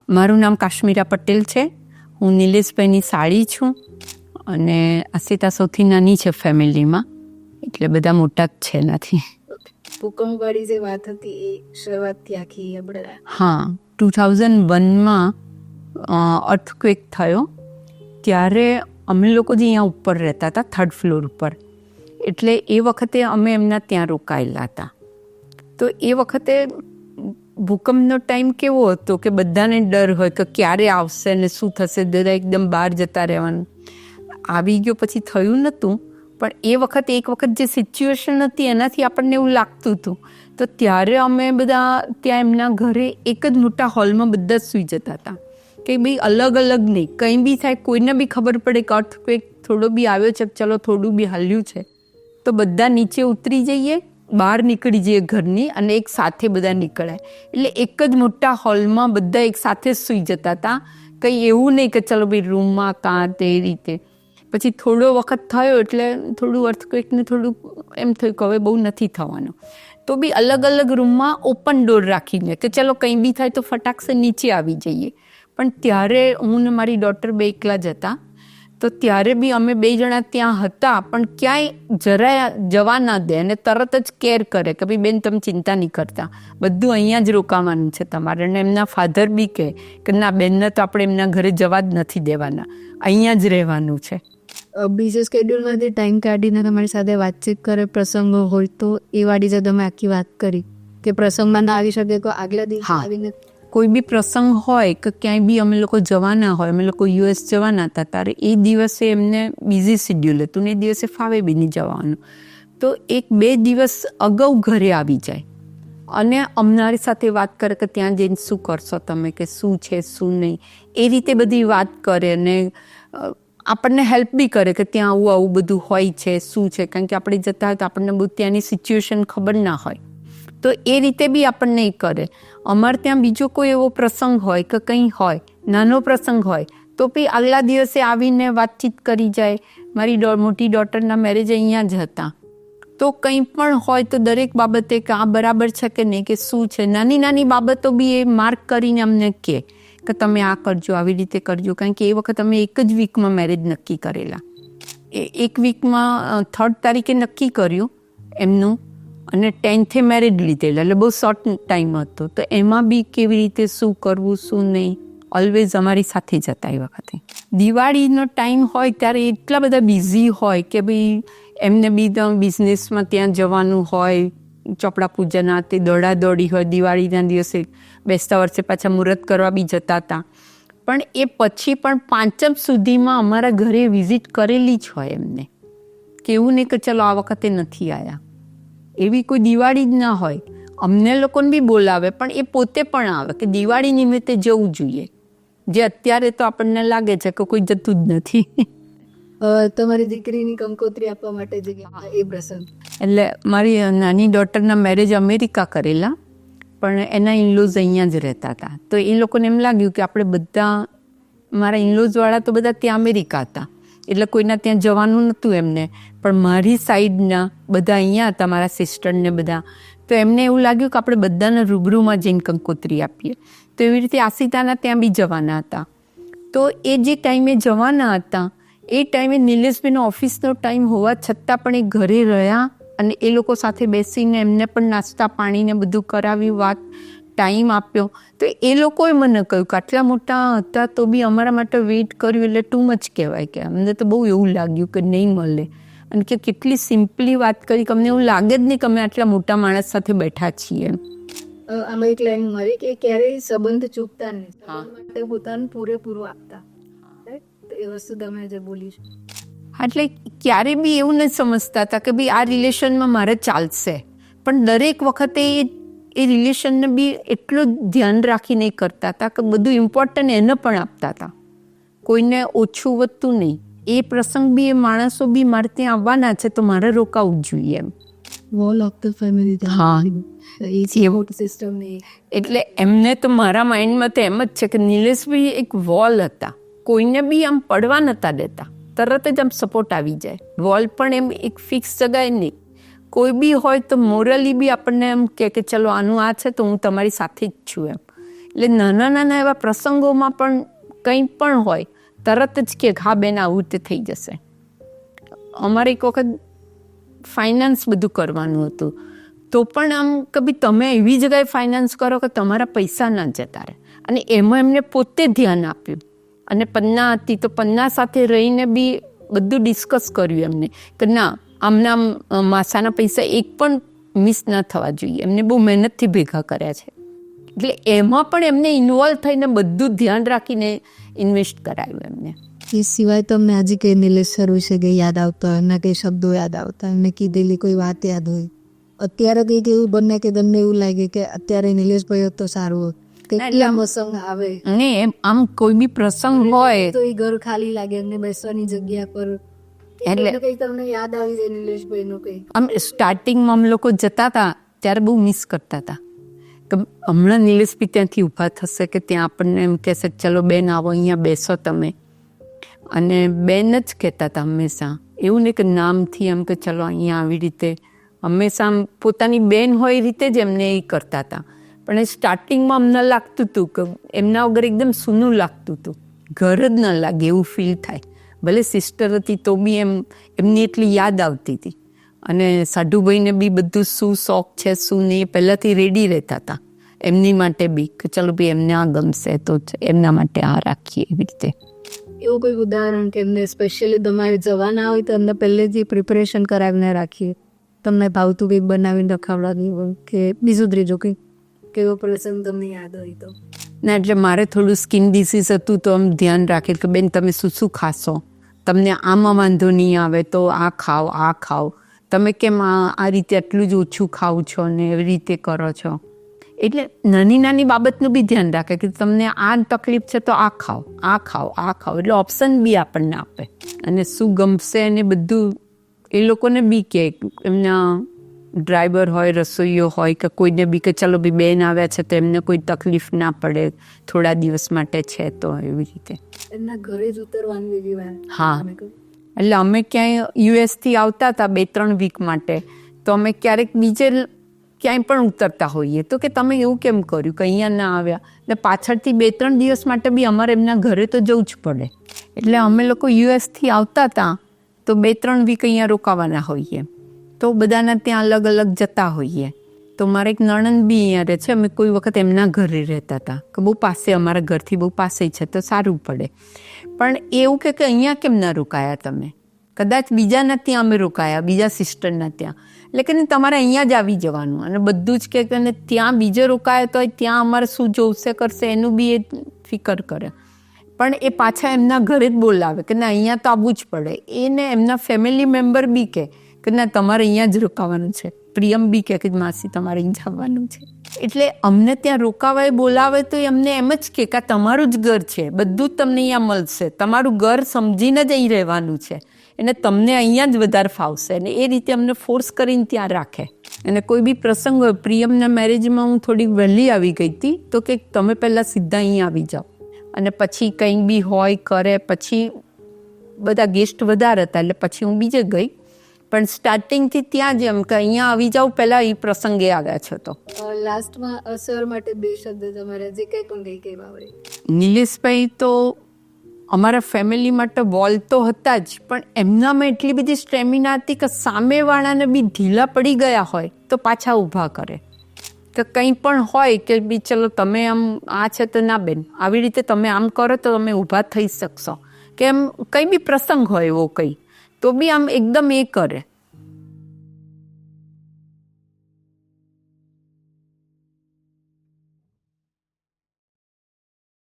મારું નામ કાશ્મીરા પટેલ છે. હું નિલેશભાઈની સાળી છું અને અસિતા સૌથી નાની છે ફેમિલીમાં, એટલે બધા મોટા જ છે નથી. ભૂકંપવાળી જે વાત હતી એ શરૂઆતથી આખી આપણે હા, 2001માં અર્થક્વેક થયો ત્યારે અમે લોકો જે અહીંયા ઉપર રહેતા હતા 3rd ફ્લોર ઉપર, એટલે એ વખતે અમે એમના ત્યાં રોકાયેલા હતા. તો એ વખતે ભૂકંપનો ટાઈમ કેવો હતો કે બધાને ડર હોય કે ક્યારે આવશે ને શું થશે, બધા એકદમ બહાર જતા રહેવાનું. આવી ગયો પછી થયું નહોતું, પણ એ વખતે એક વખત જે સિચ્યુએશન હતી એનાથી આપણને એવું લાગતું હતું. તો ત્યારે અમે બધા ત્યાં એમના ઘરે એક જ મોટા હોલમાં બધા જ સૂઈ જતા હતા કે ભાઈ અલગ અલગ નહીં, કંઈ બી થાય કોઈને બી ખબર પડે કે અર્થક્વેક થોડો બી આવ્યો છે, ચલો થોડું બી હલ્યું છે તો બધા નીચે ઉતરી જઈએ, બહાર નીકળી જઈએ ઘરની અને એક સાથે બધા નીકળાય. એટલે એક જ મોટા હોલમાં બધા એક સાથે જ સૂઈ જતા હતા. કંઈ એવું નહીં કે ચલો ભાઈ રૂમમાં કાં તે રીતે. પછી થોડો વખત થયો એટલે થોડું અર્થક્વેકને થોડું એમ થયું કે હવે બહુ નથી થવાનું, તો બી અલગ અલગ રૂમમાં ઓપન ડોર રાખીને કે ચલો કંઈ બી થાય તો ફટાક સે નીચે આવી જઈએ. પણ ત્યારે હું ને મારી ડોટર બે એકલા જ હતા, તો ત્યારે બી અમે 2 જણા ત્યાં હતા, પણ ક્યાંય જરાય જવા ના દે અને તરત જ કેર કરે કે ભાઈ બેન તમે ચિંતા નહીં કરતા, બધું અહીંયા જ રોકાવાનું છે તમારે. અને એમના ફાધર બી કહે કે ના બેનને તો આપણે એમના ઘરે જવા જ નથી દેવાના, અહીંયા જ રહેવાનું છે. બીજો સ્કેડ્યુલમાંથી ટાઈમ કાઢીને તમારી સાથે વાતચીત કરે, પ્રસંગો હોય તો એ વાળી જે તમે આખી વાત કરી કે પ્રસંગમાં ના આવી શકે તો આગલા દિવસે આવીને કોઈ બી પ્રસંગ હોય કે ક્યાંય બી અમે લોકો જવાના હોય, અમે લોકો US જવાના હતા ત્યારે એ દિવસે એમને બિઝી શિડ્યુલ હતું ને એ દિવસે ફાવે બી નહીં જવાનું, તો 1-2 દિવસ અગાઉ ઘરે આવી જાય અને અમારી સાથે વાત કરે કે ત્યાં જઈને શું કરશો તમે, કે શું છે શું નહીં, એ રીતે બધી વાત કરે અને આપણને હેલ્પ બી કરે કે ત્યાં આવું આવું બધું હોય છે શું છે, કારણ કે આપણે જતા હોય તો આપણને બધું ત્યાંની સિચ્યુએશન ખબર ના હોય, તો એ રીતે બી આપણને એ કરે. અમારે ત્યાં બીજો કોઈ એવો પ્રસંગ હોય કે કંઈ હોય, નાનો પ્રસંગ હોય તો બી આગલા દિવસે આવીને વાતચીત કરી જાય. મારી મોટી ડોટરના મેરેજ અહીંયા જ હતા, તો કંઈ પણ હોય તો દરેક બાબતે કે આ બરાબર છે કે નહીં, કે શું છે, નાની નાની બાબતો બી એ માર્ક કરીને અમને કહે કે તમે આ કરજો, આવી રીતે કરજો. કારણ કે એ વખત અમે એક જ વીકમાં મેરેજ નક્કી કરેલા. એક વીકમાં 3rd તારીખે નક્કી કર્યું એમનું અને 10th મેરેજ લીધેલા, એટલે બહુ શોર્ટ ટાઈમ હતો. તો એમાં બી કેવી રીતે શું કરવું શું નહીં ઓલવેઝ અમારી સાથે જ હતા. એ વખતે દિવાળીનો ટાઈમ હોય ત્યારે એટલા બધા બિઝી હોય કે ભાઈ એમને બી બિઝનેસમાં ત્યાં જવાનું હોય, ચોપડા પૂજાના તે દોડાદોડી હોય, દિવાળીના દિવસે બેસતા વર્ષે પાછા મુહૂર્ત કરવા બી જતા હતા. પણ એ પછી પણ 5મ સુધીમાં અમારા ઘરે વિઝિટ કરેલી જ હોય એમને, કે એવું નહીં કે ચલો આ વખતે નથી આવ્યા. એવી કોઈ દિવાળી જ ના હોય, અમને લોકોને બી બોલાવે પણ એ પોતે પણ આવે કે દિવાળી નિમિત્તે જવું જોઈએ, જે અત્યારે તો આપણને લાગે છે કે કોઈ જતું જ નથી. તમારી દીકરીની કંકોત્રી આપવા માટે જે એ પ્રસંગ, એટલે મારી નાની ડોટરના મેરેજ અમેરિકા કરેલા, પણ એના ઇનલોઝ અહીંયા જ રહેતા હતા. તો એ લોકોને એમ લાગ્યું કે આપણે બધા, મારા ઇનલોઝવાળા તો બધા ત્યાં અમેરિકા હતા એટલે કોઈના ત્યાં જવાનું નહોતું એમને, પણ મારી સાઈડના બધા અહીંયા હતા, મારા સિસ્ટરને બધા. તો એમને એવું લાગ્યું કે આપણે બધાને રૂબરૂમાં જઈને કંકોત્રી આપીએ. તો એવી રીતે આસિતાના ત્યાં બી જવાના હતા. તો એ જે ટાઈમે જવાના હતા એ ટાઈમે નિલેશભાઈનો ઓફિસનો ટાઈમ હોવા છતાં પણ એ ઘરે રહ્યા અને એ લોકો સાથે બેસીને એમને પણ નાસ્તા પાણીને બધું કરાવ્યું, વાત ટાઈમ આપ્યો. તો એ લોકોએ મને કહ્યું કે આટલા મોટા હતા તો બી અમારા માટે વેઇટ કર્યું એટલે ટુ મચ કહેવાય, કે અમને તો બહુ એવું લાગ્યું કે નહીં મળે. અને કે કેટલી સિમ્પલી વાત કરી કે અમને એવું લાગે જ નહીં કે અમે આટલા મોટા માણસ સાથે બેઠા છીએ. આમાં એક લાઈન મારી કે ક્યારેય સંબંધ ચૂકતા નહીં, માટે પોતાનું પૂરેપૂરું આપતા. એ વસ્તુ તમે જે બોલી છે, એટલે ક્યારે બી એવું નથી સમજતા હતા કે ભાઈ આ રિલેશનમાં મારે ચાલશે, પણ દરેક વખતે એ રિલેશનને બી એટલું ધ્યાન રાખી નહીં કરતા હતા કે બધું ઇમ્પોર્ટન્ટ એને પણ આપતા હતા, કોઈને ઓછું વધતું નહીં. એ પ્રસંગ બી એ માણસો બી મારે ત્યાં આવવાના છે તો મારે રોકાવું જ જોઈએ એમ. Wall of the family. હા, સિસ્ટમ નહીં. એટલે એમને તો મારા માઇન્ડમાં તો એમ જ છે કે નિલેશભાઈ એક વોલ હતા, કોઈને બી આમ પડવા નહોતા દેતા, તરત જ આમ સપોર્ટ આવી જાય. વોલ પણ એમ એક ફિક્સ જગાએ નહીં, કોઈ બી હોય તો મોરલી બી આપણને એમ કે ચલો આનું આ છે તો હું તમારી સાથે જ છું એમ, એટલે નાના નાના એવા પ્રસંગોમાં પણ કંઈ પણ હોય તરત જ કે હા બેન આવું તે થઈ જશે. અમારે એક વખત ફાઇનાન્સ બધું કરવાનું હતું, તો પણ આમ કે ભાઈ તમે એવી જગ્યાએ ફાઇનાન્સ કરો કે તમારા પૈસા ના જતા રહે, અને એમાં એમને પોતે ધ્યાન આપ્યું. અને પન્ના હતી તો પન્ના સાથે રહીને બી બધું ડિસ્કસ કર્યું એમને કે ના આમના માસાના પૈસા એક પણ મિસ ના થવા જોઈએ. એમને બહુ મહેનતથી ભેગા કર્યા છે, એટલે એમાં પણ એમને ઇન્વોલ્વ થઈને બધું ધ્યાન રાખીને ઇન્વેસ્ટ કરાયું એમને. એ સિવાય તમને આજે કઈ નિલેશ સર વિશે કઈ યાદ આવતા હોય, એમના કઈ શબ્દો યાદ આવતા, એમને કીધેલી કોઈ વાત યાદ હોય? અત્યારે કંઈક એવું બને કે તમને એવું લાગે કે અત્યારે નિલેશભાઈ હોત તો સારું હોત, કેટલા પ્રસંગ આવે ને એમ આમ કોઈ બી પ્રસંગ હોય તો એ ઘર ખાલી લાગે, એમને બેસવાની જગ્યા પર એટલે કઈ તમને યાદ આવી જાય નિલેશભાઈ નું કઈ? આમ સ્ટાર્ટિંગમાં અમે લોકો જતા હતા ત્યારે બહુ મિસ કરતા હતા કે હમણાં નિલેશભાઈ ત્યાંથી ઊભા થશે કે ત્યાં આપણને એમ કહેશે ચલો બેન આવો અહીંયા બેસો તમે, અને બેન જ કહેતા હતા હંમેશા, એવું નહીં કે નામથી એમ કે ચલો અહીંયા આવી રીતે, હંમેશા પોતાની બેન હોય એ રીતે જ એમને એ કરતા હતા. પણ એ સ્ટાર્ટિંગમાં અમને લાગતું હતું કે એમના વગર એકદમ સૂનું લાગતું હતું, ઘર જ ન લાગે એવું ફીલ થાય. ભલે સિસ્ટર હતી તો બી એમની એટલી યાદ આવતી હતી. અને સાઢુભાઈને બી બધું શું શોખ છે શું નહીં પહેલાંથી રેડી રહેતા હતા એમની માટે બી કે ચલો ભાઈ એમને આ ગમશે તો એમના માટે આ રાખીએ એવી રીતે. એવું કોઈ ઉદાહરણ કે એમને સ્પેશિયલી તમારે જવાના હોય તો એમને પહેલેથી પ્રિપરેશન કરાવીને રાખીએ, તમને ભાવતું કંઈક બનાવીને રખાવડાવી હોય કે બીજું ત્રીજું કંઈક કેવો પ્રસંગ તમને યાદ હોય તો? ના એટલે મારે થોડું સ્કિન ડિસીઝ હતું તો આમ ધ્યાન રાખે કે બેન તમે શું શું ખાશો, તમને આમાં વાંધો નહીં આવે તો આ ખાઓ આ ખાઓ, તમે કેમ આ રીતે આટલું જ ઓછું ખાવ છો ને એવી રીતે કરો છો. એટલે નાની નાની બાબતનું બી ધ્યાન રાખે કે તમને આ તકલીફ છે તો આ ખાઓ આ ખાઓ આ ખાઓ, એટલે ઓપ્શન બી આપણને આપે. અને શું ગમશે અને બધું એ લોકોને બી કે એમના ડ્રાઈવર હોય રસોઈયો હોય કે કોઈને બી કે ચલો ભાઈ બેન આવ્યા છે તો એમને કોઈ તકલીફ ના પડે થોડા દિવસ માટે છે તો એવી રીતે. એમના ઘરે જ ઉતરવાની એવી વાત? હા, એટલે અમે ક્યાંય યુએસથી આવતા હતા 2-3 વીક માટે, તો અમે ક્યારેક બીજે ક્યાંય પણ ઉતરતા હોઈએ તો કે તમે એવું કેમ કર્યું કે અહીંયા ના આવ્યા, એટલે પાછળથી 2-3 દિવસ માટે બી અમારે એમના ઘરે તો જવું જ પડે. એટલે અમે લોકો યુએસથી આવતા હતા તો 2-3 વીક અહીંયા રોકાવાના હોઈએ, તો બધાના ત્યાં અલગ અલગ જતા હોઈએ. તો મારે એક નણંદ બી અહીંયા રહે છે, અમે કોઈ વખત એમના ઘરે રહેતા હતા કે બહુ પાસે, અમારા ઘરથી બહુ પાસે છે તો સારું પડે. પણ એવું કે અહીંયા કેમ ના રોકાયા તમે, કદાચ બીજાના ત્યાં અમે રોકાયા, બીજા સિસ્ટરના ત્યાં, એટલે કે તમારે અહીંયા જ આવી જવાનું. અને બધું જ કે ત્યાં બીજે રોકાયા તો ત્યાં અમારે શું જોશે કરશે એનું બી એ ફિકર કરે. પણ એ પાછા એમના ઘરે જ બોલાવે કે ના અહીંયા તો આવવું જ પડે. એને એમના ફેમિલી મેમ્બર બી કે ના તમારે અહીંયા જ રોકાવાનું છે. પ્રિયમ બી કે માસી તમારે અહીં જવાનું છે. એટલે અમને ત્યાં રોકાવાય બોલાવે તો અમને એમ જ કે તમારું જ ઘર છે, બધું જ તમને અહીંયા મળશે, તમારું ઘર સમજીને જ અહીં રહેવાનું છે, અને તમને અહીંયા જ વધારે ફાવશે. અને એ રીતે અમને ફોર્સ કરીને ત્યાં રાખે. અને કોઈ બી પ્રસંગ હોય, પ્રિયમના મેરેજમાં હું થોડી વહેલી આવી ગઈ હતી તો કે તમે પહેલાં સીધા અહીં આવી જાઓ, અને પછી કંઈ બી હોય કરે. પછી બધા ગેસ્ટ વધારે હતા એટલે પછી હું બીજે ગઈ, પણ સ્ટાર્ટિંગથી ત્યાં જ એમ કે અહીંયા આવી જાઉં પહેલાં એ પ્રસંગે આવ્યા છો. તો લાસ્ટમાં સર માટે 2 શબ્દ તમારે જે કંઈ પણ કઈ કહેવા હોય? નિલેશભાઈ તો અમારા ફેમિલી માટે વોલ તો હતા જ, પણ એમનામાં એટલી બધી સ્ટેમિના હતી કે સામેવાળાને બી ઢીલા પડી ગયા હોય તો પાછા ઊભા કરે. કે કંઈ પણ હોય કે બી ચલો તમે આમ આ છે તો ના બેન આવી રીતે તમે આમ કરો તો તમે ઊભા થઈ શકશો, કે એમ કંઈ બી પ્રસંગ હોય એવો કંઈ તો બી આમ એકદમ એ કરે